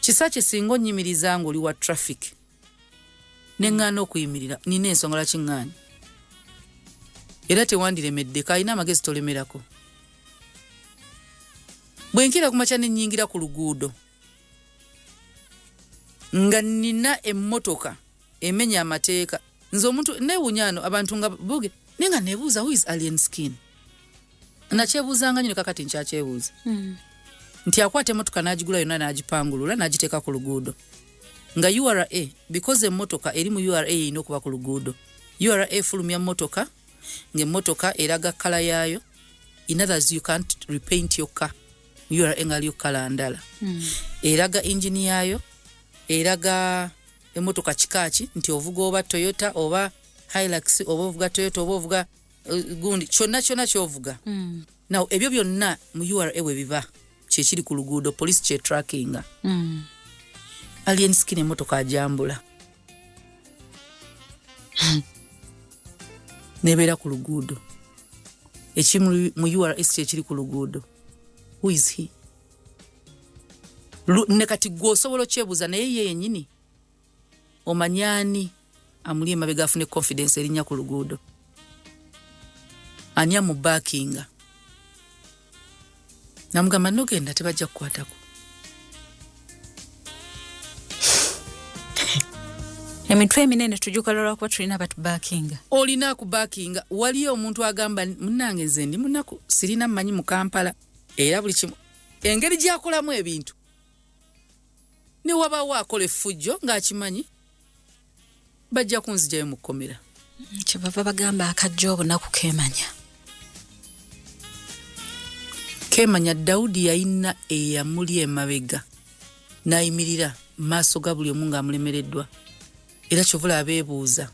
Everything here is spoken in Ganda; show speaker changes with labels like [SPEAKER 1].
[SPEAKER 1] Kisache singo nyimiriza ngo oli wa traffic nengana okuyimirira nina ensonga laki ngani era tewandiremedde kayina amagezi tolemerako bwenkira kumacha nenyingira ku luguudo nga nina emmotoka emenya amateeka nzo omuntu newunyano abantu nga buge ninga nebuuza who is Alien Skin nachebuuzanga nyine kakati nchachebuuza nti akwate emmotoka n'agigula yonna n'agipangulula n'agiteeka ku luguudo nga URA because emmotoka eri mu URA ino okuba ku luguudo URA fulumya emmotoka ng'emmotoka eraga kala yaayo in others you can't repaint your car URA ngali kala ndala eraga engine yaayo eraga emmotoka kikaaki nti ovuga oba Toyota oba Hilux oba ovuga Toyota oba ovuga gundi kyonna kyovuga now ebyo byonna mu URA we biba kyekiri ku luguudo police kye trackinga Alien Skin emmotoka ajambula nebeera ku luguudo ekimu mu URA kyekiri ku luguudo who is he ne kati gwosobola kyebuuza naye ye yennyini omanyani amuli emabega afune confidence erinnya ku luguudo anya mu backinga namugamba nogenda tebajja kukwatako
[SPEAKER 2] emitwe eminene tujukalolwa kuba tulina batu backinga
[SPEAKER 1] olina ku backinga waliyo omuntu agamba munange nze ndi munaku sirina mmanyi mu Kampala era buli kimu engeri gyakolamu ebintu ne wabawo akola effujjo ng'akimanyi bajja kunzijayo mu kkomera
[SPEAKER 2] kyebava bagamba akajja obunaku keemanya
[SPEAKER 1] Kemanya Daudi yayina eyamuli emabega nayimirira maaso ga buli omu ng'amulemereddwa era kyovula abeebuuza